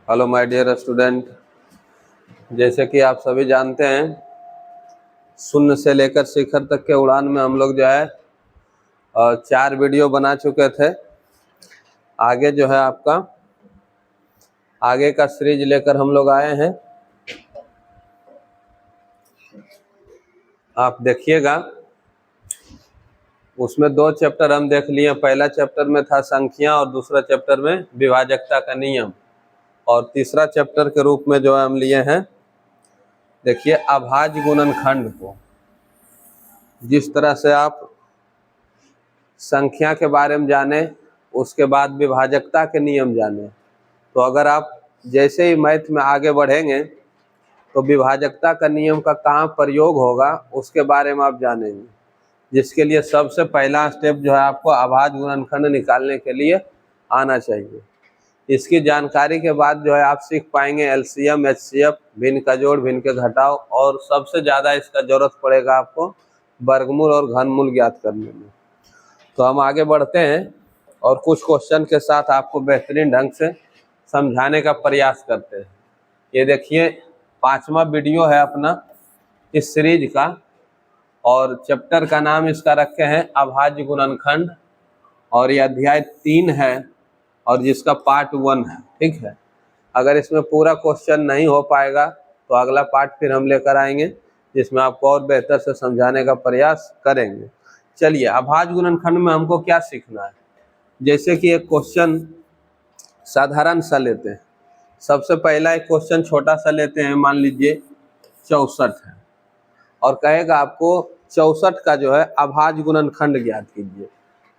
Hello my dear student, जैसे कि आप सभी जानते हैं शून्य से लेकर शिखर तक के उड़ान में हम लोग जो है 4 वीडियो बना चुके थे। आगे जो है आपका आगे का सीरीज लेकर हम लोग आए हैं। आप देखिएगा, उसमें 2 चैप्टर हम देख लिए। पहला चैप्टर में था संख्या और दूसरा चैप्टर में विभाजकता का नियम, और तीसरा चैप्टर के रूप में जो है हम लिए हैं, देखिए, अभाज्य गुणनखंड को। जिस तरह से आप संख्या के बारे में जाने, उसके बाद विभाजकता के नियम जाने, तो अगर आप जैसे ही मैथ में आगे बढ़ेंगे तो विभाजकता का नियम का कहाँ प्रयोग होगा उसके बारे में आप जानेंगे। जिसके लिए सबसे पहला स्टेप जो है आपको अभाज्य गुणनखंड निकालने के लिए आना चाहिए। इसकी जानकारी के बाद जो है आप सीख पाएंगे एलसीएम, एचसीएफ, भिन्न का जोड़, भिन्न के घटाव, और सबसे ज़्यादा इसका जरूरत पड़ेगा आपको वर्गमूल और घनमूल ज्ञात करने में। तो हम आगे बढ़ते हैं और कुछ क्वेश्चन के साथ आपको बेहतरीन ढंग से समझाने का प्रयास करते हैं। ये देखिए 5वां वीडियो है अपना इस सीरीज का, और चैप्टर का नाम इसका रखे हैं अभाज्य गुणनखंड, और ये अध्याय 3 है और जिसका पार्ट 1 है। ठीक है, अगर इसमें पूरा क्वेश्चन नहीं हो पाएगा तो अगला पार्ट फिर हम लेकर आएंगे, जिसमें आपको और बेहतर से समझाने का प्रयास करेंगे। चलिए, अभाज्य गुणनखंड में हमको क्या सीखना है। जैसे कि एक क्वेश्चन साधारण सा लेते हैं। सबसे पहला एक क्वेश्चन छोटा सा लेते हैं, मान लीजिए 64 है, और कहेगा आपको 64 का जो है अभाज्य गुणनखंड ज्ञात कीजिए।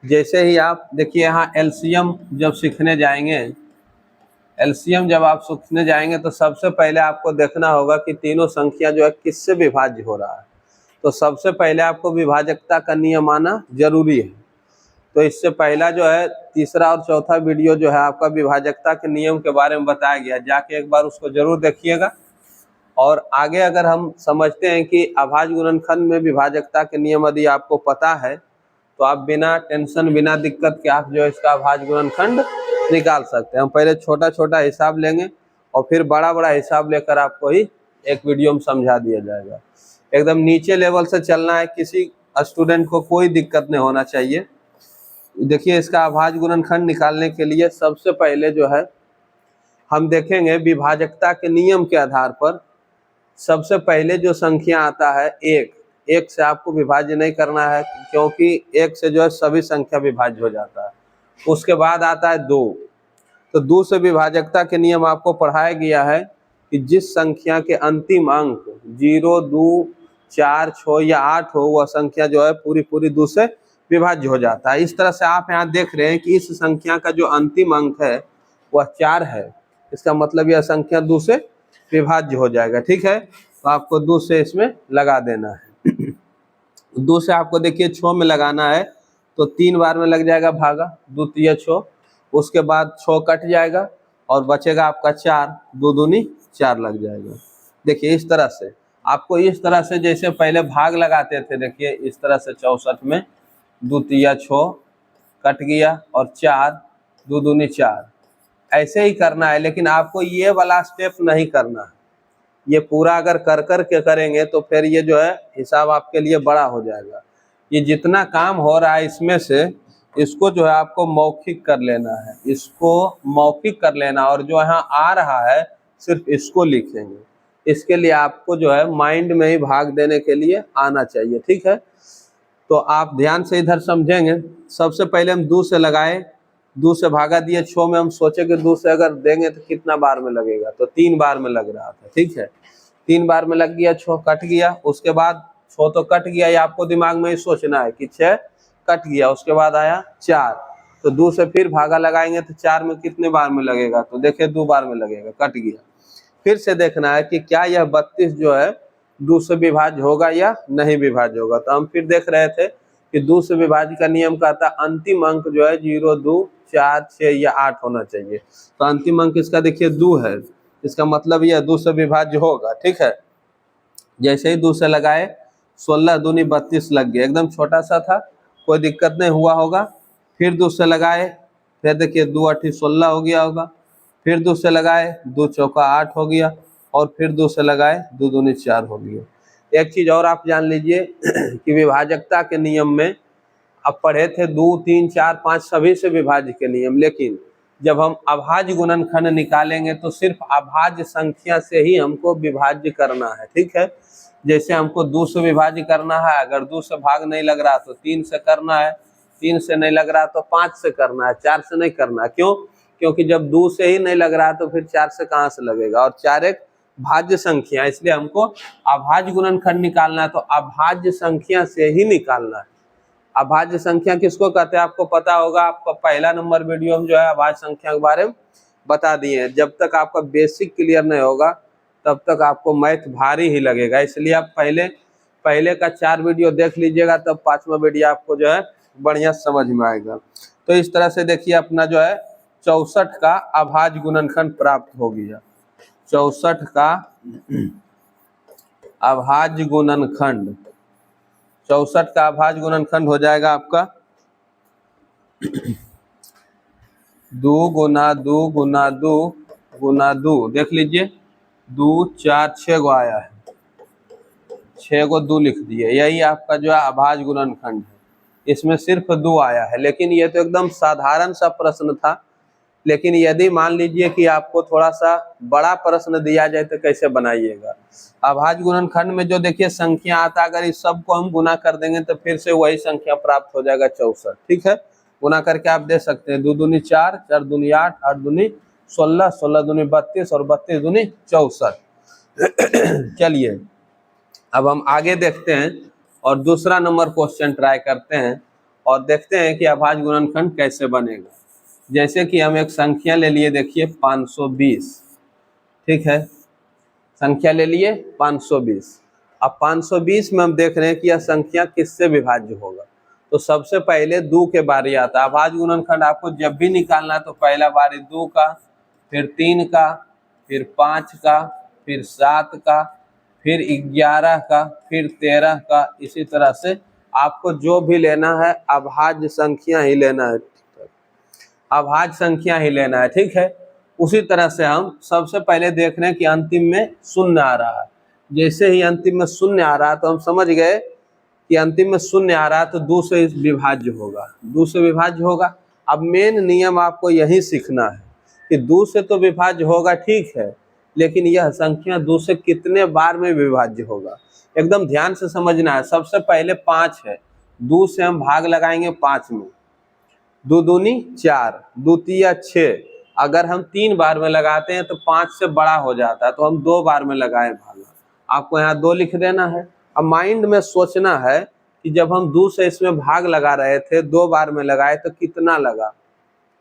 जैसे ही आप देखिए यहाँ एलसीएम जब सीखने जाएंगे, जब आप सीखने जाएंगे तो सबसे पहले आपको देखना होगा कि तीनों संख्या जो है किससे विभाज्य हो रहा है। तो सबसे पहले आपको विभाजकता का नियम आना जरूरी है। तो इससे पहला जो है तीसरा और चौथा वीडियो जो है आपका विभाजकता के नियम के बारे में बताया गया, जाके एक बार उसको जरूर देखिएगा। और आगे अगर हम समझते हैं कि अभाज्य गुणनखंड में विभाजकता के नियम यदि आपको पता है तो आप बिना टेंशन, बिना दिक्कत के आप जो है इसका अभाज्य गुणनखंड निकाल सकते हैं। हम पहले छोटा छोटा हिसाब लेंगे और फिर बड़ा बड़ा हिसाब लेकर आपको ही एक वीडियो में समझा दिया जाएगा। एकदम नीचे लेवल से चलना है, किसी स्टूडेंट को कोई दिक्कत नहीं होना चाहिए। देखिए, इसका अभाज्य गुणनखंड निकालने के लिए सबसे पहले जो है हम देखेंगे विभाजकता के नियम के आधार पर सबसे पहले जो संख्या आता है एक से आपको विभाज्य नहीं करना है, क्योंकि एक से जो है सभी संख्या विभाज्य हो जाता है। उसके बाद आता है 2, तो 2 से विभाजकता के नियम आपको पढ़ाया गया है कि जिस संख्या के अंतिम अंक 0, 2, 4, 6 या 8 हो, वह संख्या जो है पूरी 2 से विभाज्य हो जाता है। इस तरह से आप यहाँ देख रहे हैं कि इस संख्या का जो अंतिम अंक है वह 4 है, इसका मतलब यह संख्या 2 से विभाज्य हो जाएगा। ठीक है, तो आपको 2 से इसमें लगा देना है। 2 से आपको देखिए 6 में लगाना है, तो 3 बार में लग जाएगा भागा, 2 तिया 6, उसके बाद 6 कट जाएगा और बचेगा आपका 4, 2 दूनी 4 लग जाएगा। देखिए इस तरह से आपको, इस तरह से जैसे पहले भाग लगाते थे, देखिए इस तरह से 64 में 2 तिया 6 कट गया और 4, 2 दूनी 4, ऐसे ही करना है। लेकिन आपको ये वाला स्टेप नहीं करना है। ये पूरा अगर कर के करेंगे तो फिर ये जो है हिसाब आपके लिए बड़ा हो जाएगा। ये जितना काम हो रहा है इसमें से इसको जो है आपको मौखिक कर लेना है, इसको मौखिक कर लेना, और जो यहाँ आ रहा है सिर्फ इसको लिखेंगे। इसके लिए आपको जो है माइंड में ही भाग देने के लिए आना चाहिए। ठीक है, तो आप ध्यान से इधर समझेंगे। सबसे पहले हम 2 से लगाए, 2 से भागा दिए 6 में, हम सोचे कि 2 से अगर देंगे तो कितना बार में लगेगा, तो 3 बार में लग रहा था। ठीक है, 3 बार में लग गया, 6 कट गया, उसके बाद 6 तो कट गया, ये आपको दिमाग में ही सोचना है कि 6 कट गया, उसके बाद आया 4, तो 2 से फिर भागा लगाएंगे तो 4 में कितने बार में लगेगा, तो देखिए 2 बार में लगेगा, कट गया। फिर से देखना है कि क्या यह 32 जो है 2 से विभाज्य होगा या नहीं विभाज्य होगा। तो हम फिर देख रहे थे कि 2 से विभाज्य का नियम कहता है अंतिम अंक जो है 0, 2, 4, 6 या 8 होना चाहिए। तो अंतिम अंक इसका देखिए 2 है, इसका मतलब यह 2 से विभाज्य होगा। ठीक है, जैसे ही 2 से लगाए 16 दूनी 32 लग गया, एकदम छोटा सा था, कोई दिक्कत नहीं हुआ होगा। फिर 2 से लगाए, फिर देखिए 2 8 16 हो गया होगा, फिर 2 से लगाए, 2 चौका 8 हो गया, और फिर 2 से लगाए, 2 दूनी 4 हो गया। एक चीज और आप जान लीजिए कि विभाजकता के नियम में अब पढ़े थे 2, 3, 4, 5 सभी से विभाज्य के नियम, लेकिन जब हम अभाज्य गुणनखंड निकालेंगे तो सिर्फ अभाज्य संख्या से ही हमको विभाज्य करना है, ठीक है। जैसे हमको 2 से विभाज्य करना है, अगर 2 से भाग नहीं लग रहा तो 3 से करना है, 3 से नहीं लग रहा तो 5 से करना है, 4 से नहीं करना है। क्यों? क्योंकि जब 2 से ही नहीं लग रहा तो फिर 4 से कहाँ से लगेगा, और 4 एक भाज्य संख्या, इसलिए हमको अभाज्य गुणनखंड निकालना है तो अभाज्य संख्या से ही निकालना है। अभाज्य संख्या किसको कहते हैं आपको पता होगा, आपका पहला नंबर वीडियो में जो है अभाज्य संख्या के बारे में बता दिए हैं। जब तक आपका बेसिक क्लियर नहीं होगा तब तक आपको मैथ भारी ही लगेगा, इसलिए आप पहले का 4 वीडियो देख लीजिएगा, तब 5वां वीडियो आपको जो है बढ़िया समझ में आएगा। तो इस तरह से देखिए अपना जो है 64 का अभाज्य गुणनखंड प्राप्त हो गया। 64 का अभाज्य गुणनखंड, 64 का अभाज्य गुणनखंड हो जाएगा आपका 2 गुना 2 गुना 2 गुना 2, देख लीजिए 2, 4, 6 गो आया है, 6 को 2 लिख दिए, यही आपका जो है अभाज्य गुणनखंड है। इसमें सिर्फ 2 आया है, लेकिन ये तो एकदम साधारण सा प्रश्न था। लेकिन यदि मान लीजिए कि आपको थोड़ा सा बड़ा प्रश्न दिया जाए तो कैसे बनाइएगा। अभाज्य गुणनखंड में जो देखिए संख्या आता, अगर इस सब को हम गुना कर देंगे तो फिर से वही संख्या प्राप्त हो जाएगा 64, ठीक है। गुना करके आप दे सकते हैं, 2 दूनी 4, 4 दूनी 8, 8 दूनी 16, 16 दूनी 32 और 32 दूनी 64। चलिए अब हम आगे देखते हैं और दूसरा नंबर क्वेश्चन ट्राई करते हैं और देखते हैं कि अभाज्य गुणनखंड कैसे बनेगा। जैसे कि हम एक संख्या ले लिए, देखिए 520, ठीक है, संख्या ले लिए 520। अब 520 में हम देख रहे हैं कि यह संख्या किससे विभाज्य होगा। तो सबसे पहले 2 के बारी आता है। अभाज्य गुणनखंड आपको जब भी निकालना है तो पहला बारी 2 का, फिर 3 का, फिर 5 का, फिर 7 का, फिर 11 का, फिर 13 का, इसी तरह से आपको जो भी लेना है अभाज्य संख्या ही लेना है, अभाज्य संख्या ही लेना है, ठीक है। उसी तरह से हम सबसे पहले देख रहे हैं कि अंतिम में शून्य आ रहा है। जैसे ही अंतिम में शून्य आ रहा है तो हम समझ गए कि अंतिम में शून्य आ रहा है तो 2 से विभाज्य होगा, 2 से विभाज्य होगा। अब मेन नियम आपको यही सीखना है कि 2 से तो विभाज्य होगा, ठीक है, लेकिन यह संख्या 2 से कितने बार में विभाज्य होगा, एकदम ध्यान से समझना है। सबसे पहले 5 है, 2 से हम भाग लगाएंगे 5 में, 2 दूनी 4, 2 तिया 6। अगर हम 3 बार में लगाते हैं तो 5 से बड़ा हो जाता है, तो हम 2 बार में लगाए भागा, आपको यहाँ 2 लिख देना है। अब माइंड में सोचना है कि जब हम 2 से इसमें भाग लगा रहे थे, 2 बार में लगाए तो कितना लगा,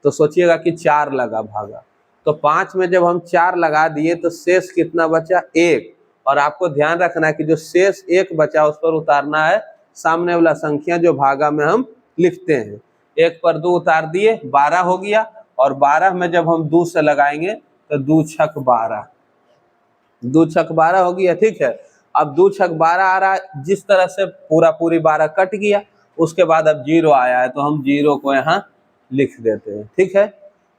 तो सोचिएगा कि 4 लगा भागा। तो 5 में जब हम 4 लगा दिए तो शेष कितना बचा, 1। और आपको ध्यान रखना है कि जो शेष 1 बचा उस पर उतारना है सामने वाला संख्या जो भागा में हम लिखते हैं। 1 पर 2 उतार दिए, 12 हो गया, और 12 में जब हम 2 से लगाएंगे तो 2 छक 12, 2 छक 12 हो गया, ठीक है। अब 2 छक 12 आ रहा है, जिस तरह से पूरी 12 कट गया, उसके बाद अब 0 आया है तो हम 0 को यहाँ लिख देते हैं, ठीक है।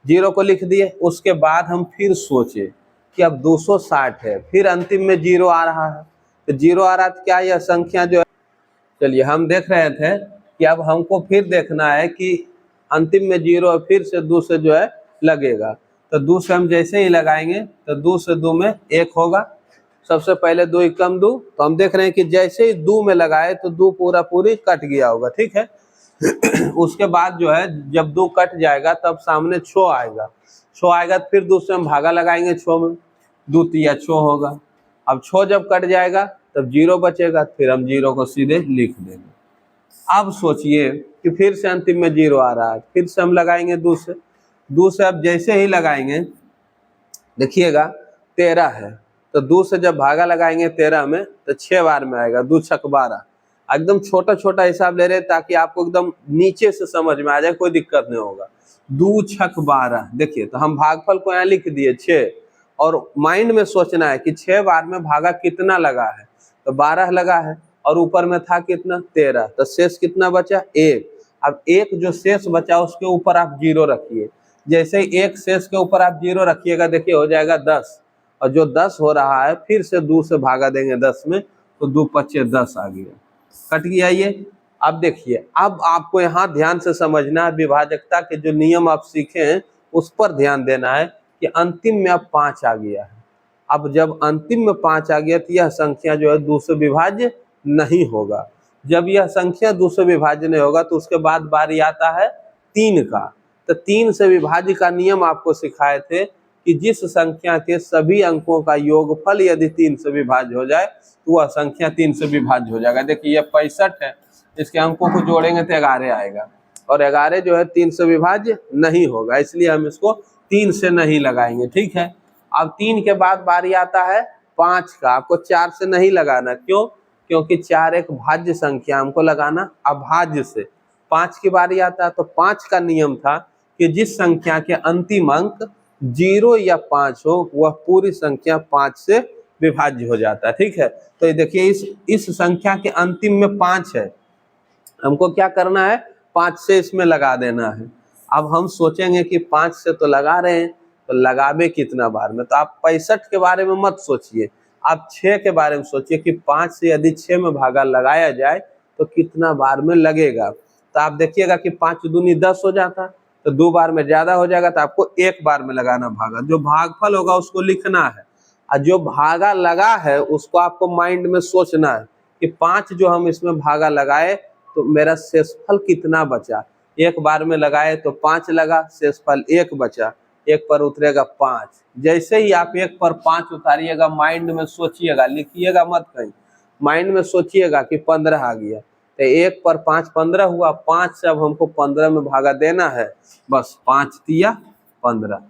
0 को लिख दिए, उसके बाद हम फिर सोचे कि अब 260 है, फिर अंतिम में 0 आ रहा है, तो 0 आ रहा है तो क्या यह संख्या जो है, चलिए हम देख रहे थे कि अब हमको फिर देखना है कि अंतिम में 0 फिर से 2 से जो है लगेगा, तो 2 से हम जैसे ही लगाएंगे तो 2 से 2 में 1 होगा। सबसे पहले 2 ही कम 2, तो हम देख रहे हैं कि जैसे ही 2 में लगाए तो 2 पूरी कट गया होगा, ठीक है। उसके बाद जो है जब 2 कट जाएगा तब सामने 6 आएगा, 6 आएगा तो फिर 2 से हम भागा लगाएंगे 6 में, 2 तिया 6 होगा। अब 6 जब कट जाएगा तब 0 बचेगा, फिर हम 0 को सीधे लिख देंगे। अब सोचिए कि फिर से अंतिम में 0 आ रहा है, फिर से हम लगाएंगे 2 से, 2 से अब जैसे ही लगाएंगे देखिएगा 13 है, तो 2 से जब भागा लगाएंगे 13 में तो 6 बार में आएगा, 2 छक 12। एकदम छोटा छोटा हिसाब ले रहे ताकि आपको एकदम नीचे से समझ में आ जाए, कोई दिक्कत नहीं होगा। 2 छक 12, देखिए तो हम भागफल को यहाँ लिख दिए 6, और माइंड में सोचना है कि 6 बार में भागा कितना लगा है, तो 12 लगा है, और ऊपर में था कितना 13, तो शेष कितना बचा 1। अब 1 जो शेष बचा उसके ऊपर आप 0 रखिए, जैसे ही एक शेष के ऊपर आप 0 रखिएगा, देखिए हो जाएगा 10, और जो 10 हो रहा है फिर से 2 से भागा देंगे 10 में, तो 2 पच्चे 10 आ गया, कट गया ये। अब देखिए, अब आपको यहाँ ध्यान से समझना है, विभाजकता के जो नियम आप सीखे हैं उस पर ध्यान देना है कि अंतिम में अब 5 आ गया है। अब जब अंतिम में 5 आ गया तो यह संख्या जो है 2 से विभाज्य नहीं होगा। जब यह संख्या 2 से विभाज्य नहीं होगा तो उसके बाद बारी आता है 3 का। तो 3 से विभाज्य का नियम आपको सिखाए थे कि जिस संख्या के सभी अंकों का योगफल यदि 3 से विभाज्य हो जाए तो वह संख्या 3 से विभाज्य हो जाएगा। देखिए यह 65 है, इसके अंकों को जोड़ेंगे तो 11 आएगा, और 11 जो है 3 से विभाज्य नहीं होगा, इसलिए हम इसको 3 से नहीं लगाएंगे। ठीक है, अब 3 के बाद बारी आता है 5 का। आपको 4 से नहीं लगाना, क्यों? क्योंकि 4 एक भाज्य संख्या, हमको लगाना अभाज्य से। 5 की बारी आता है तो 5 का नियम था कि जिस संख्या के अंतिम अंक 0 या 5 हो वह पूरी संख्या 5 से विभाज्य हो जाता है। ठीक है, तो ये देखिए इस संख्या के अंतिम में 5 है, हमको क्या करना है, 5 से इसमें लगा देना है। अब हम सोचेंगे कि 5 से तो लगा रहे हैं, तो लगावे कितना बार में, तो आप 65 के बारे में मत सोचिए, आप 6 के बारे में सोचिए कि 5 से यदि 6 में भागा लगाया जाए तो कितना बार में लगेगा। तो आप देखिएगा कि 5 दूनी 10 हो जाता, तो 2 बार में ज्यादा हो जाएगा, तो आपको 1 बार में लगाना भागा। जो भागफल होगा उसको लिखना है, और जो भागा लगा है उसको आपको माइंड में सोचना है कि 5 जो हम इसमें भागा लगाए तो मेरा शेषफल कितना बचा। 1 बार में लगाए तो 5 लगा, शेषफल 1 बचा, 1 पर उतरेगा 5। जैसे ही आप 1 पर 5 उतारिएगा, माइंड में सोचिएगा, लिखिएगा मत कहीं, माइंड में सोचिएगा कि 15 आ गया, तो 1 पर 5 15 हुआ, 5 से अब हमको 15 में भागा देना है, बस 5 दिया 15।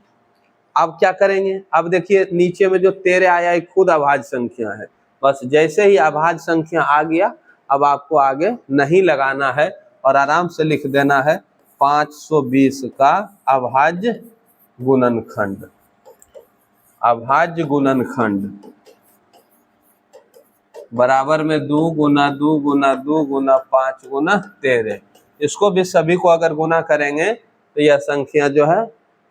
अब क्या करेंगे, अब देखिए नीचे में जो 13 आया है खुद अभाज्य संख्या है, बस जैसे ही अभाज्य संख्या आ गया अब आपको आगे नहीं लगाना है और आराम से लिख देना है 520 का अभाज्य गुणनखंड। अभाज्य गुणनखंड बराबर में 2 गुना 2 गुना 2 गुना 5 गुना 13। इसको भी सभी को अगर गुना करेंगे तो यह संख्या जो है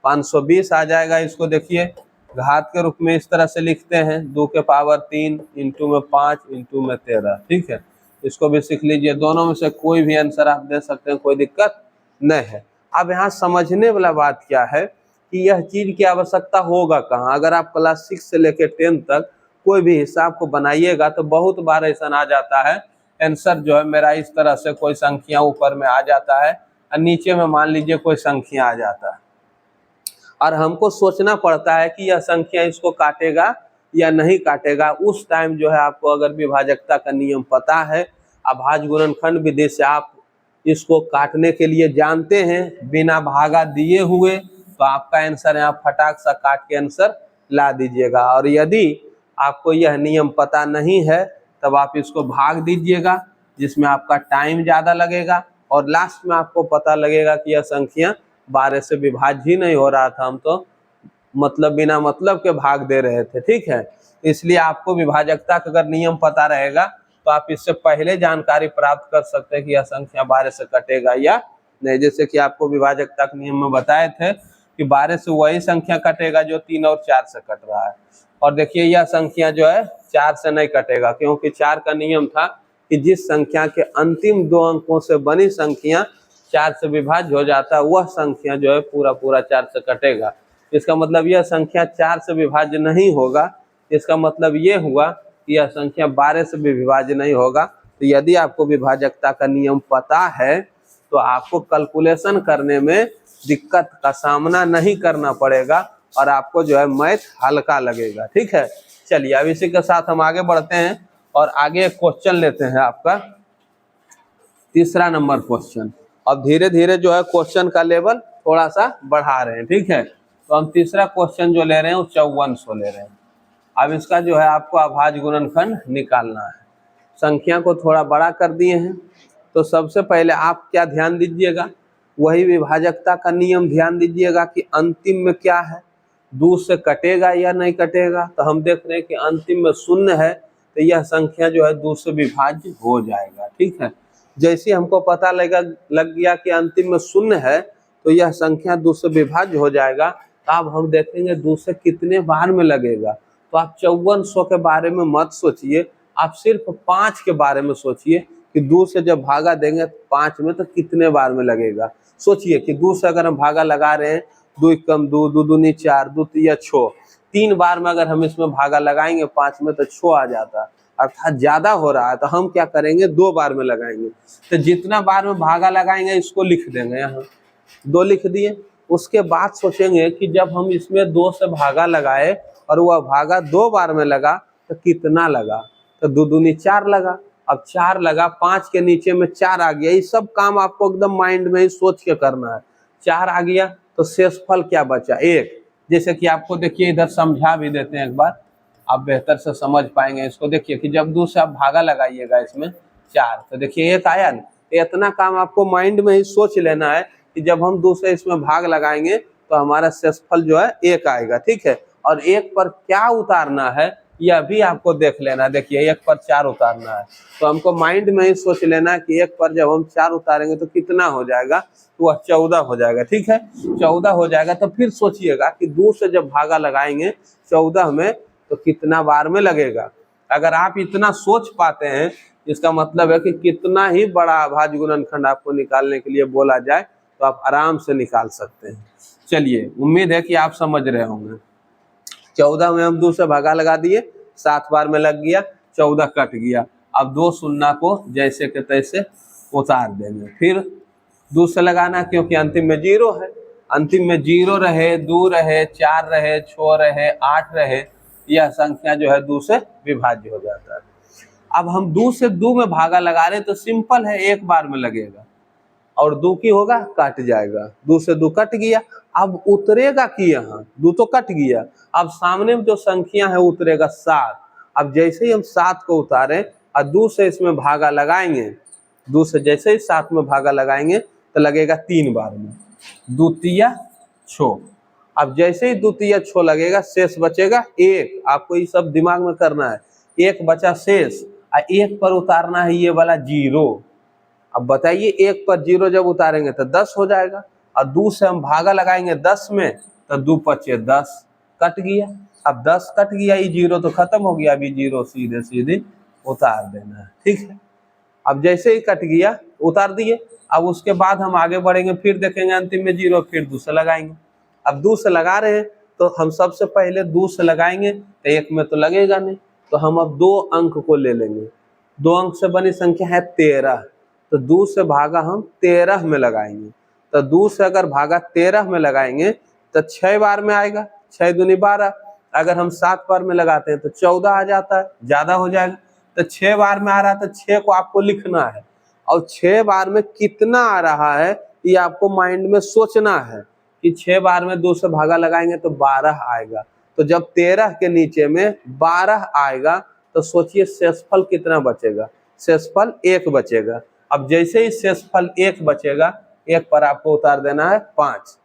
520 आ जाएगा। इसको देखिए घात के रूप में इस तरह से लिखते हैं, 2 के पावर 3 इंटू में 5 इंटू में 13। ठीक है, इसको भी सीख लीजिए, दोनों में से कोई भी आंसर आप दे सकते हैं, कोई दिक्कत नहीं है। अब यहाँ समझने वाला बात क्या है कि यह चीज की आवश्यकता होगा कहाँ। अगर आप क्लास 6 से लेकर 10 तक कोई भी हिसाब को बनाइएगा तो बहुत बार ऐसा आ जाता है, आंसर जो है मेरा इस तरह से कोई संख्या ऊपर में आ जाता है और नीचे में मान लीजिए कोई संख्या आ जाता है, और हमको सोचना पड़ता है कि यह संख्या इसको काटेगा या नहीं काटेगा। उस टाइम जो है आपको अगर विभाजकता का नियम पता है, अभाज्य गुणनखंड विधि से आप इसको काटने के लिए जानते हैं बिना भागा दिए हुए, तो आपका आंसर यहाँ फटाक सा काट के आंसर ला दीजिएगा। और यदि आपको यह नियम पता नहीं है तब आप इसको भाग दीजिएगा, जिसमें आपका टाइम ज़्यादा लगेगा और लास्ट में आपको पता लगेगा कि यह संख्या 12 से विभाज्य ही नहीं हो रहा था, हम तो मतलब बिना मतलब के भाग दे रहे थे। ठीक है, इसलिए आपको विभाजकता का अगर नियम पता रहेगा तो आप इससे पहले जानकारी प्राप्त कर सकते हैं कि यह संख्या 12 से कटेगा या नहीं। जैसे कि आपको विभाजकता के नियम में बताए थे कि 12 से वही संख्या कटेगा जो 3 और 4 से कट रहा है, और देखिए यह संख्या जो है 4 से नहीं कटेगा, क्योंकि 4 का नियम था कि जिस संख्या के अंतिम 2 अंकों से बनी संख्या 4 से विभाज्य हो जाता है वह संख्या जो है पूरा 4 से कटेगा। इसका मतलब यह संख्या 4 से विभाज्य नहीं होगा, इसका मतलब ये हुआ कि यह संख्या 12 से भी विभाज्य नहीं होगा। तो यदि आपको विभाजकता का नियम पता है तो आपको कैलकुलेशन करने में दिक्कत का सामना नहीं करना पड़ेगा और आपको जो है मैथ हल्का लगेगा। ठीक है, चलिए अब इसी के साथ हम आगे बढ़ते हैं और आगे एक क्वेश्चन लेते हैं, आपका 3रा नंबर क्वेश्चन। अब धीरे धीरे जो है क्वेश्चन का लेवल थोड़ा सा बढ़ा रहे हैं। ठीक है, तो हम 3रा क्वेश्चन जो ले रहे हैं वो 5400 ले रहे हैं। अब इसका जो है आपको अभाज्य गुणनखंड निकालना है। संख्या को थोड़ा बड़ा कर दिए हैं, तो सबसे पहले आप क्या ध्यान दीजिएगा, वही विभाजकता का नियम ध्यान दीजिएगा कि अंतिम में क्या है, 2 से कटेगा या नहीं कटेगा। तो हम देख रहे हैं कि अंतिम में 0 है, तो यह संख्या जो है 2 से विभाज्य हो जाएगा। ठीक है, जैसे हमको पता लग गया कि अंतिम में 0 है तो यह संख्या 2 से विभाज्य हो जाएगा। तो अब हम देखेंगे 2 से कितने बार में लगेगा। तो आप 5400 के बारे में मत सोचिए, आप सिर्फ 5 के बारे में सोचिए कि 2 से जब भागा देंगे 5 में तो कितने बार में लगेगा। सोचिए कि 2 से अगर हम भागा लगा रहे हैं, 2 कम 2, 2 दूनी 4, 2 तिया 6, 3 बार में अगर हम इसमें भागा लगाएंगे 5 में तो 6 आ जाता, अर्थात ज्यादा हो रहा है। तो हम क्या करेंगे, 2 बार में लगाएंगे। तो जितना बार में भागा लगाएंगे इसको लिख देंगे, यहाँ 2 लिख दिए। उसके बाद सोचेंगे कि जब हम इसमें 2 से भागा लगाए और वह भागा 2 बार में लगा तो कितना लगा, तो 2 दूनी 4 लगा। अब 4 लगा, 5 के नीचे में 4 आ गया। ये सब काम आपको एकदम माइंड में ही सोच के करना है। 4 आ गया तो शेषफल क्या बचा, 1। जैसे कि आपको देखिए इधर समझा भी देते हैं एक बार, आप बेहतर से समझ पाएंगे इसको। देखिए कि जब 2 से आप भागा लगाइएगा इसमें 4, तो देखिए 1 आया ना। इतना काम आपको माइंड में ही सोच लेना है कि जब हम 2 से इसमें भाग लगाएंगे तो हमारा शेषफल जो है 1 आएगा, ठीक है। और 1 पर क्या उतारना है यह भी आपको देख लेना है। देखिए 1 पर 4 उतारना है, तो हमको माइंड में ही सोच लेना है कि 1 पर जब हम 4 उतारेंगे तो कितना हो जाएगा, तो वह 14 हो जाएगा, ठीक है। 14 हो जाएगा तो फिर सोचिएगा कि 2 से जब भागा लगाएंगे 14 में तो कितना बार में लगेगा। अगर आप इतना सोच पाते हैं, इसका मतलब है कि कितना ही बड़ा अभाज्य गुणनखंड आपको निकालने के लिए बोला जाए तो आप आराम से निकाल सकते हैं। चलिए, उम्मीद है कि आप समझ रहे होंगे। 14 में हम 2 से भागा लगा दिए, 7 बार में लग गया, 14 कट गया। अब 2 शून्य को जैसे के तैसे उतार देंगे। फिर 2 से लगाना, क्योंकि अंतिम में 0 है। अंतिम में 0 रहे, 2 रहे, 4 रहे, 6 रहे, 8 रहे, यह संख्या जो है 2 से विभाज्य हो जाता है। अब हम 2 से 2 में भागा लगा रहे तो सिंपल है, 1 बार में लगेगा और 2 की होगा कट जाएगा। 2 से 2 कट गया। अब उतरेगा कि यहाँ 2 तो कट गया, अब सामने में जो संख्या है उतरेगा 7। अब जैसे ही हम 7 को उतारें और 2 से इसमें भागा लगाएंगे, 2 से जैसे ही 7 में भागा लगाएंगे तो लगेगा 3 बार में, 2 तिया 6। अब जैसे ही 2 तिया 6 लगेगा, शेष बचेगा 1। आपको ये सब दिमाग में करना है। 1 बचा शेष, और 1 पर उतारना है ये वाला 0। अब बताइए 1 पर 0 जब उतारेंगे तो 10 हो जाएगा, और 2 से हम भागा लगाएंगे 10 में तो 2 पचे 10, कट गया। अब 10 कट गया, ये 0 तो खत्म हो गया। अभी 0 सीधे सीधे उतार देना है, ठीक है। अब जैसे ही कट गया उतार दिए। अब उसके बाद हम आगे बढ़ेंगे, फिर देखेंगे अंतिम में 0, फिर 2 से लगाएंगे। अब 2 से लगा रहे हैं तो हम सबसे पहले 2 से लगाएंगे तो 1 में तो लगेगा नहीं, तो हम अब 2 अंक को ले लेंगे। 2 अंक से बनी संख्या है 13, तो 2 से भागा हम 13 में लगाएंगे। तो 2 से अगर भागा 13 में लगाएंगे तो 6 बार में आएगा, 6 दूनी 12। अगर हम 7 बार में लगाते हैं तो 14 आ जाता है, ज्यादा हो जाएगा। तो 6 बार में आ रहा है तो 6 को आपको लिखना है, और 6 बार में कितना आ रहा है ये आपको माइंड में सोचना है कि 6 बार में 2 से भागा लगाएंगे तो 12 आएगा। तो जब 13 के नीचे में 12 आएगा तो सोचिए शेषफल कितना बचेगा, शेषफल 1 बचेगा। अब जैसे ही शेषफल 1 बचेगा, 1 पर आपको उतार देना है 5।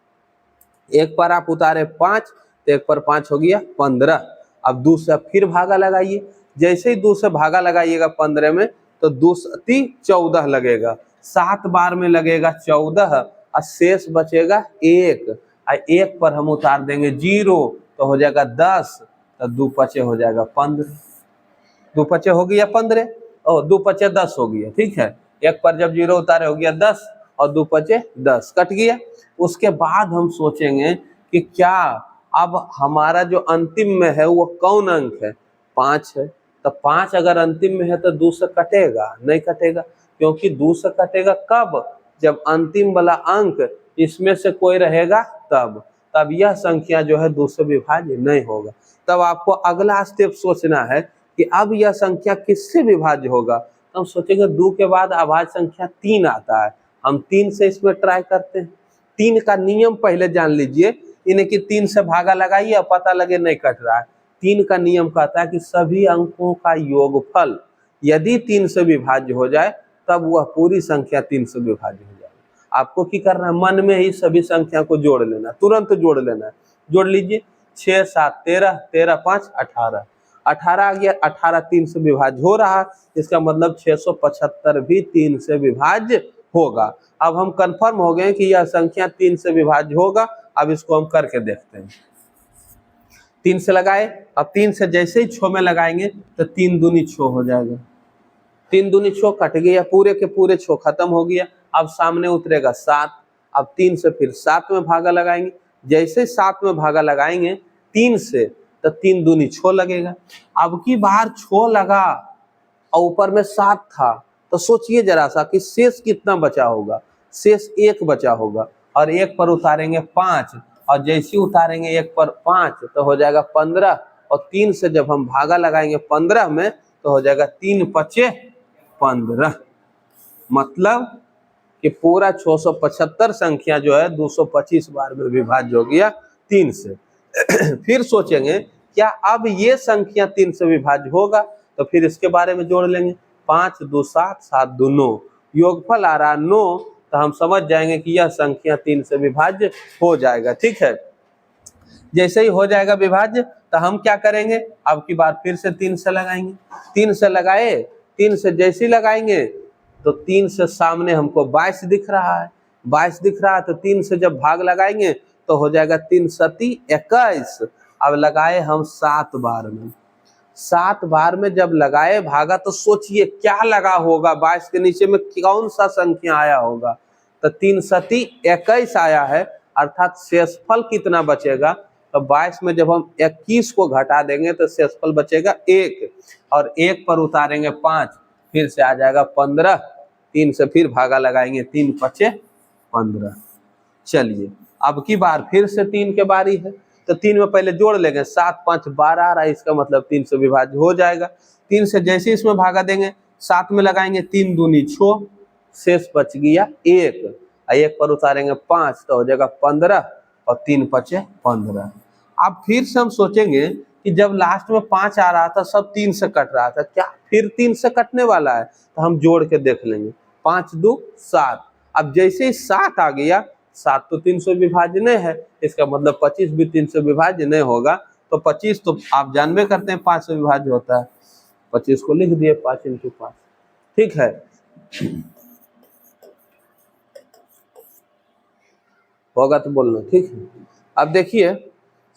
1 पर आप उतारे 5 तो 1 पर 5 हो गया 15। अब 2 से फिर भागा लगाइए, जैसे ही 2 से भागा लगाइएगा 15 में तो 2 × 14 लगेगा, 7 बार में लगेगा 14, और शेष बचेगा 1। और 1 पर हम उतार देंगे 0 तो हो जाएगा 10, तो 2 पचे हो जाएगा 15। 2 पचे हो गया 15 और 2 पचे 10 हो गया, ठीक है। 1 पर जब 0 उतारे हो गया 10 और 2 पचे 10, कट गया। उसके बाद हम सोचेंगे कि क्या अब हमारा जो अंतिम में है वो कौन अंक है, 5 है। तो 5 अगर अंतिम में है तो 2 से कटेगा नहीं, कटेगा, क्योंकि 2 से कटेगा कब, जब अंतिम वाला अंक इसमें से कोई रहेगा तब यह संख्या जो है 2 से विभाज्य नहीं होगा। तब आपको अगला स्टेप सोचना है कि अब यह संख्या किससे विभाज्य होगा। तो हम सोचेंगे 2 के बाद अभाज्य संख्या 3 आता है, हम 3 से इसमें ट्राई करते हैं। 3 का नियम पहले जान लीजिए, इन्हें कि 3 से भागा लगाइए, पता लगे नहीं कट रहा है। 3 का नियम कहता है कि सभी अंकों का योगफल यदि 3 से विभाज्य हो जाए तब वह पूरी संख्या 3 से विभाज्य हो जाए। आपको क्या करना है, मन में ही सभी संख्या को जोड़ लेना, तुरंत जोड़ लेना है। जोड़ लीजिए, 6 7 13, 13 5 18, 18 आ गया। 18 3 से विभाज्य हो रहा है, इसका मतलब 675 भी 3 से विभाज्य होगा। अब हम कंफर्म हो गए कि यह संख्या 3 से विभाज्य होगा। अब इसको हम करके देखते हैं। 3 से लगाए, अब 3 से जैसे ही 6 में लगाएंगे तो 3 दूनी 6 हो जाएगा। 3 दूनी 6 कट गया, पूरे के पूरे 6 खत्म हो गया। अब सामने उतरेगा 7। अब 3 से फिर 7 में भागा लगाएंगे, जैसे 7 में भागा लगाएंगे 3 से तो 3 दूनी 6 लगेगा। अब की बार 6 लगा और ऊपर में 7 था, तो सोचिए जरा सा कि शेष कितना बचा होगा। शेष 1 बचा होगा और 1 पर उतारेंगे 5, और जैसे उतारेंगे 1 पर 5 तो हो जाएगा 15, और 3 से जब हम भागा लगाएंगे 15 में तो हो जाएगा 3 पचे 15। मतलब कि पूरा 675 संख्या जो है 225 बार में विभाज्य हो गया 3 से। फिर सोचेंगे क्या अब ये संख्या 3 से विभाज्य होगा, तो फिर इसके बारे में जोड़ लेंगे। 5 2 7, 7 2 9, योगफल आ रहा 9, तो हम समझ जाएंगे कि यह संख्या 3 से विभाज्य हो जाएगा। ठीक है, जैसे ही हो जाएगा विभाज्य तो हम क्या करेंगे, अब की बार फिर से 3 से लगाएंगे। 3 से लगाए, 3 से जैसे लगाएंगे तो 3 से सामने हमको 22 दिख रहा है। 22 दिख रहा है तो 3 से जब भाग लगाएंगे तो हो जाएगा 3 सती 21। अब लगाए हम 7 बार में। 7 बार में जब लगाए भागा तो सोचिए क्या लगा होगा, 22 के नीचे में कौन सा संख्या आया होगा, तो 3 सती 21 आया है। अर्थात शेषफल कितना बचेगा, तो 22 में जब हम 21 को घटा देंगे तो शेषफल बचेगा 1, और 1 पर उतारेंगे 5, फिर से आ जाएगा 15। 3 से फिर भागा लगाएंगे, 3 पचे 15। चलिए अब की बार फिर से 3 के बारी है, तो 3 में पहले जोड़ लेंगे, 7 5 12 आ रहा है, इसका मतलब 3 से विभाज्य हो जाएगा। 3 से जैसे इसमें भागा देंगे 7 में लगाएंगे, 3 दूनी 6, शेष बच गया 1, 1 पर उतारेंगे 5 तो हो जाएगा 15, और 3 पचे 15। अब फिर से हम सोचेंगे कि जब लास्ट में 5 आ रहा था सब 3 से कट रहा था, क्या फिर 3 से कटने वाला है, तो हम जोड़ के देख लेंगे। 5 2 7, अब जैसे ही 7 आ गया, 7 तो 3 से विभाज्य नहीं है, इसका मतलब 25 भी 3 से विभाज्य नहीं होगा। तो 25 तो आप जानबे करते हैं 5 से विभाज्य होता है। 25 को लिख दिए 5 × 5। ठीक है, होगा तो बोलना। ठीक है, अब देखिए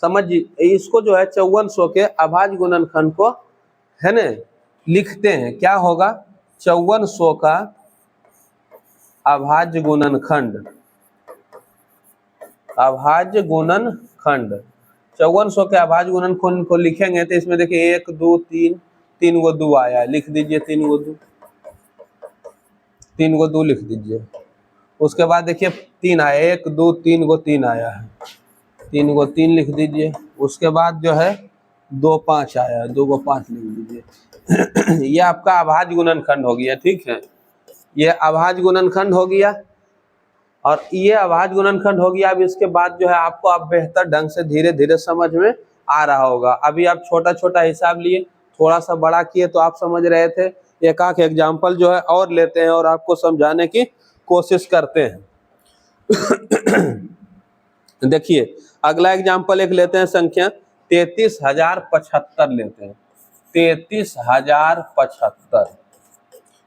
समझिए, इसको जो है 5400 के अभाज्य गुणनखंड को है ना लिखते हैं। क्या होगा, 5400 का अभाज्य गुणनखंड, अभाज्य गुणनखंड 5400 के अभाज्य गुणनखंड को लिखेंगे तो इसमें देखिए 1 2 3, 3 गो 2 आया है, लिख दीजिए 3 गो 2, 3 गो 2 लिख दीजिए। उसके बाद देखिए 3 आया, 1 2 3 गो 3 आया है, 3 गो 3 लिख दीजिए। उसके बाद जो है 2 5 आया है, 2 गो 5 लिख दीजिए। ये आपका अभाज्य गुणनखंड हो गया। ठीक है, ये अभाज्य गुणनखंड हो गया, और ये अभाज्य गुणनखंड हो गया। अब इसके बाद जो है आपको अब बेहतर ढंग से धीरे धीरे समझ में आ रहा होगा। अभी आप छोटा छोटा हिसाब लिए, थोड़ा सा बड़ा किए तो आप समझ रहे थे। एक आध एग्जाम्पल जो है और लेते हैं और आपको समझाने की कोशिश करते हैं। देखिए अगला एग्जाम्पल एक लेते हैं, संख्या 33,075 लेते हैं। 33,075।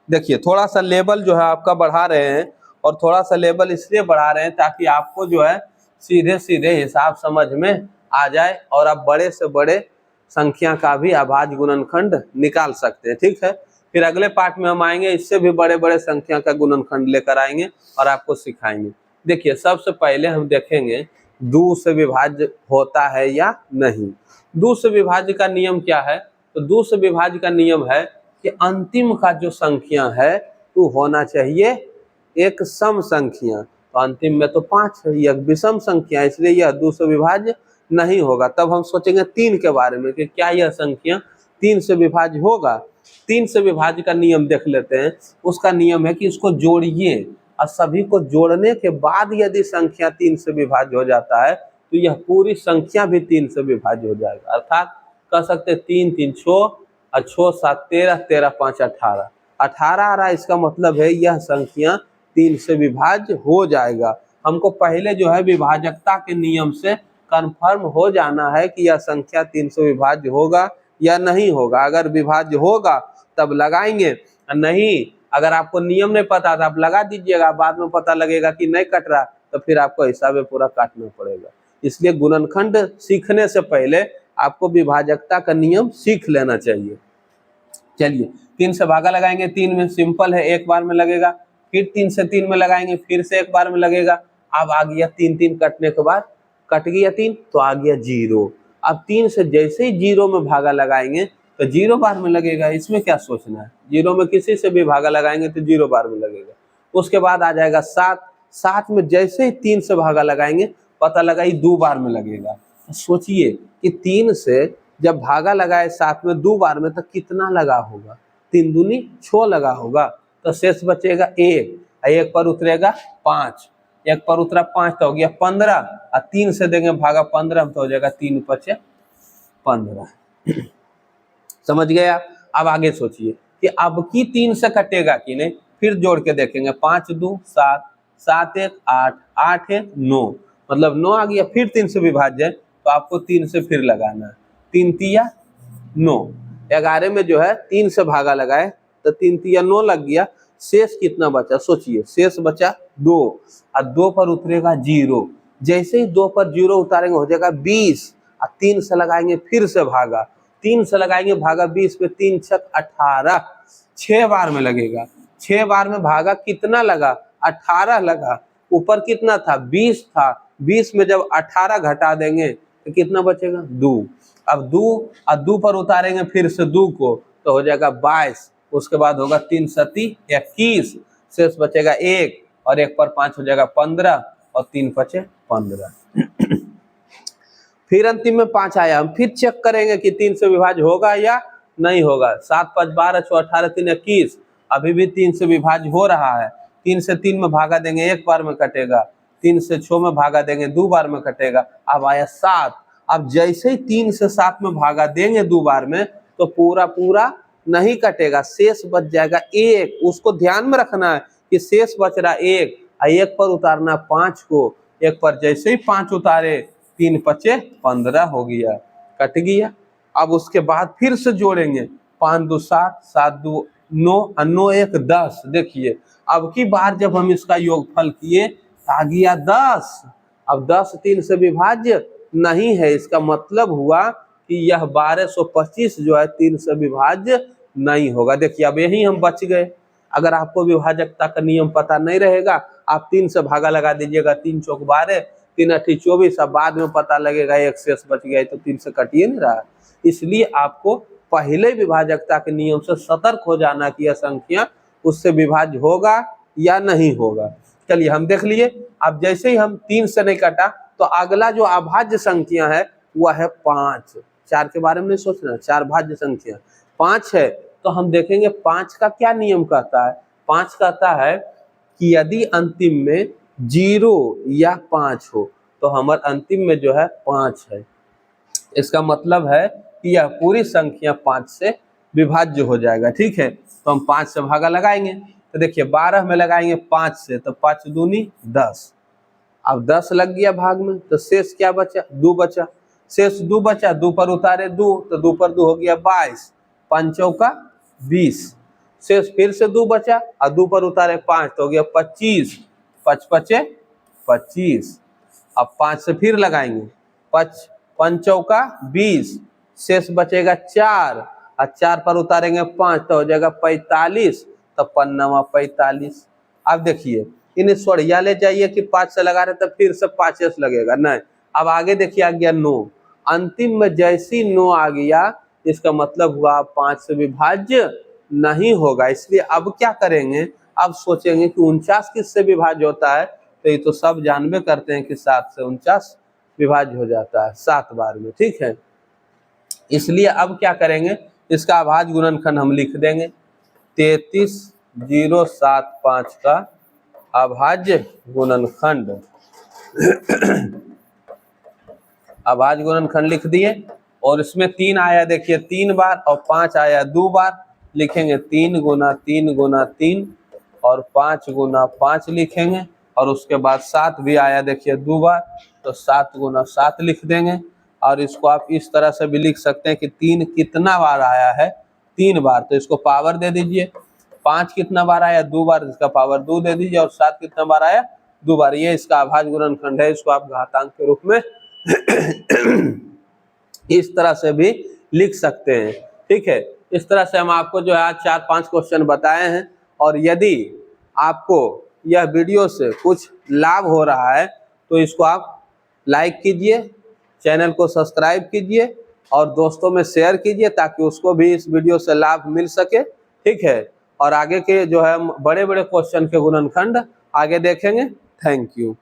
देखिए थोड़ा सा लेवल जो है आपका बढ़ा रहे हैं, और थोड़ा सा लेवल इसलिए बढ़ा रहे हैं ताकि आपको जो है सीधे सीधे हिसाब समझ में आ जाए और आप बड़े से बड़े संख्या का भी अभाज्य गुणनखंड निकाल सकते हैं। ठीक है, फिर अगले पार्ट में हम आएंगे, इससे भी बड़े बड़े संख्या का गुणनखंड लेकर आएंगे और आपको सिखाएंगे। देखिए सबसे पहले हम देखेंगे 2 से विभाज्य होता है या नहीं। 2 से विभाज्य का नियम क्या है, तो 2 से विभाज्य का नियम है कि अंतिम का जो संख्या है वो होना चाहिए एक सम संख्या। तो अंतिम में तो 5 है, यह विषम संख्या है, इसलिए यह 2 से विभाज्य नहीं होगा। तब हम सोचेंगे 3 के बारे में कि क्या यह संख्या 3 से विभाज्य होगा। 3 से विभाज्य का नियम देख लेते हैं। उसका नियम है कि इसको जोड़िए, और सभी को जोड़ने के बाद यदि संख्या 3 से विभाज्य हो जाता है तो यह पूरी संख्या भी 3 से विभाज्य हो जाएगा। अर्थात कह सकते 3 3 6 और 6 7 13, 13 5 18, 18 आ रहा है, इसका मतलब है यह संख्या 3 से विभाज्य हो जाएगा। हमको पहले जो है विभाजकता के नियम से कंफर्म हो जाना है कि यह संख्या 3 से विभाज्य होगा या नहीं होगा। अगर विभाज्य होगा तब लगाएंगे, नहीं अगर आपको नियम नहीं पता तो आप लगा दीजिएगा, बाद में पता लगेगा कि नहीं कट रहा तो फिर आपको हिसाब में पूरा काटना पड़ेगा। इसलिए गुणनखंड सीखने से पहले आपको विभाजकता का नियम सीख लेना चाहिए। चलिए 3 से भागा लगाएंगे, 3 में सिंपल है, एक बार में लगेगा, फिर 3 से 3 में लगाएंगे, फिर से एक बार में लगेगा। अब आ गया 3 3 कटने के बाद कट गया 3 तो आ गया 0। अब 3 से जैसे ही 0 में भागा लगाएंगे तो 0 बार में लगेगा, इसमें क्या सोचना है। 0 में किसी से भी भागा लगाएंगे तो 0 बार में लगेगा। उसके बाद आ जाएगा 7, 7 में जैसे ही 3 से भागा लगाएंगे पता लगा ये 2 बार में लगेगा। सोचिए कि 3 से जब भागा लगाए 7 में 2 बार में तो कितना लगा होगा, 3 दूनी 6 लगा होगा, तो शेष बचेगा 1, 1 पर उतरेगा 5, 1 पर उतरा 5 तो हो गया 15, और 3 से देंगे भागा 15 तो हो जाएगा 3 5 15। समझ गए आप। अब आगे सोचिए कि अब की 3 से कटेगा कि नहीं, फिर जोड़ के देखेंगे, 5 2 7, 7 1 8, 8 1 9, मतलब 9 आ गया। फिर 3 से विभाज्य तो आपको 3 से फिर लगाना है, 3 तिया 9, 11 में जो है 3 से भागा लगाए तो 3 तिया 9 लग गया। शेष कितना बचा सोचिए, शेष बचा 2, और 2 पर उतरेगा 0, जैसे ही 2 पर 0 उतारेंगे हो जाएगा 20, और 3 से लगाएंगे फिर से भागा, 3 से लगाएंगे भागा 20 पे 3 6 18, 6 बार में लगेगा। 6 बार में भागा कितना लगा, 18 लगा। ऊपर कितना था 20 था, 20 में जब 18 घटा देंगे तो कितना बचेगा 2। अब 2 और 2 पर उतारेंगे फिर से 2 को तो हो जाएगा 22, उसके बाद होगा 3 7 21, शेष बचेगा 1, और 1 पर 5 हो जाएगा 15, और 3 5 15। फिर अंतिम में 5 आया, हम फिर चेक करेंगे कि 3 से विभाज्य होगा या नहीं होगा। 7 5 12 6 18 3 21, अभी भी 3 से विभाज्य हो रहा है। 3 से 3 में भागा देंगे 1 बार में कटेगा, 3 से 6 में भागा देंगे 2 बार में कटेगा। अब आया 7, अब जैसे ही 3 से 7 में भागा देंगे 2 बार में तो पूरा पूरा नहीं कटेगा, शेष बच जाएगा 1। उसको ध्यान में रखना है कि शेष बच रहा 1, 1 पर उतारना 5 को, 1 पर जैसे ही 5 उतारे 3 5 15 हो गया, कट गया। अब उसके बाद फिर से जोड़ेंगे, 5 2 7, 7 2 9, 9 1 10। देखिए अब की बार जब हम इसका योगफल किए आ गया 10। अब 10 3 से विभाज्य नहीं है, इसका मतलब हुआ कि यह 1225 जो है 3 से विभाज्य नहीं होगा। देखिए अब यही हम बच गए। अगर आपको विभाजकता का नियम पता नहीं रहेगा, आप 3 से भागा लगा दीजिएगा, 3 चौक 12, 3 8 24, अब बाद में पता लगेगा 1 शेष बच गया तो 3 से कटिए नहीं रहा। इसलिए आपको पहले विभाजकता के नियम से सतर्क हो जाना कि यह संख्या उससे विभाज्य होगा या नहीं होगा। चलिए हम देख लिए। अब जैसे ही हम 3 से नहीं कटा तो अगला जो अभाज्य संख्या है वह है 5। 4 के बारे में नहीं सोचना, 4 भाज्य संख्या 5 है। तो हम देखेंगे 5 का क्या नियम कहता है। 5 कहता है कि यदि अंतिम में 0 या 5 हो तो हमारे अंतिम में जो है 5 है। इसका मतलब है कि यह पूरी संख्या 5 से विभाज्य हो जाएगा। ठीक है, तो हम 5 से भागा लगाएंगे तो देखिए 12 में लगाएंगे 5 से तो 5 दूनी 10। अब 10 लग गया भाग में तो शेष क्या बचा, 2 बचा। शेष 2 बचा, 2 पर उतारे 2 तो 2 पर 2 हो गया 22, 5 चौका 20। शेष फिर से 2 बचा और 2 पर उतारे 5 तो हो गया 25, 5 5 25। अब 5 से फिर लगाएंगे, 5 चौका 20, शेष बचेगा 4 और 4 पर उतारेंगे 5 तो हो जाएगा 45, तो 5 45। अब देखिए इन्हें सोड़िया ले जाइए कि 5 से लगा रहे तो फिर से 5 लगेगा, नहीं। अब आगे देखिए आ गया 9, अंतिम में जैसी 9 आ गया इसका मतलब हुआ 5 से विभाज्य नहीं होगा। इसलिए अब क्या करेंगे, अब सोचेंगे कि 49 किससे विभाज्य होता है, तो ये तो सब जानबे करते हैं कि 7 से 49 विभाज्य हो जाता है 7 बार में। ठीक है, इसलिए अब क्या करेंगे, इसका अभाज्य गुणनखंड हम लिख देंगे 33075 का अभाज्य गुणनखंड। अभाज्य गुणनखंड लिख दिए और इसमें 3 आया देखिए 3 बार और 5 आया 2 बार। लिखेंगे 3 गुना 3 गुना 3 और 5 गुना 5 लिखेंगे, और उसके बाद 7 भी आया देखिए 2 बार तो 7 गुना 7 लिख देंगे। और इसको आप इस तरह से भी लिख सकते हैं कि 3 कितना बार आया है, 3 बार, तो इसको पावर दे दीजिए 5 कितना बार आया, 2 बार, इसका पावर 2 दे दीजिए, और 7 कितना बार आया, 2 बार। ये इसका अभाज्य गुणनखंड है, इसको आप घातांक के रूप में इस तरह से भी लिख सकते हैं। ठीक है, इस तरह से हम आपको जो है आज 4-5 क्वेश्चन बताए हैं। और यदि आपको यह वीडियो से कुछ लाभ हो रहा है तो इसको आप लाइक कीजिए, चैनल को सब्सक्राइब कीजिए और दोस्तों में शेयर कीजिए ताकि उसको भी इस वीडियो से लाभ मिल सके। ठीक है, और आगे के जो है बड़े बड़े क्वेश्चन के गुणनखंड आगे देखेंगे। Thank you.